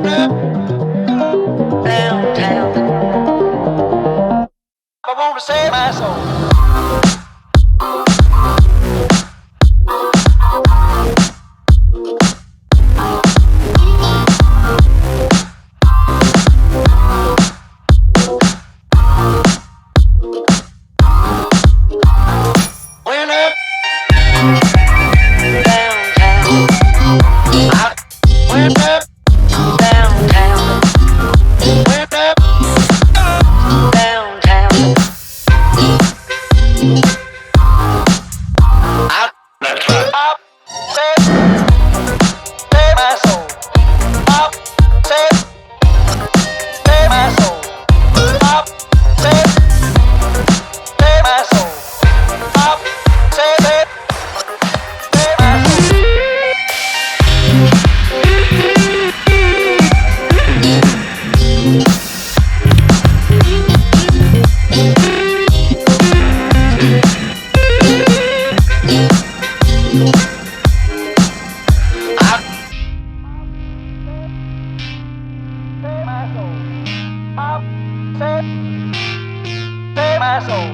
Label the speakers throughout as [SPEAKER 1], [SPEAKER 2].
[SPEAKER 1] downtown. I wanna save my soul. Went up downtown. I went up downtown. Went up downtown. I save my soul. I save my soul. I save my soul. I save my soul. Save my soul.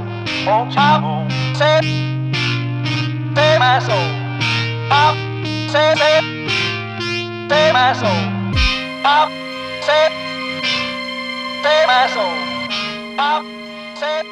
[SPEAKER 1] Oh, child, save my soul. Save my soul. Save my soul. Save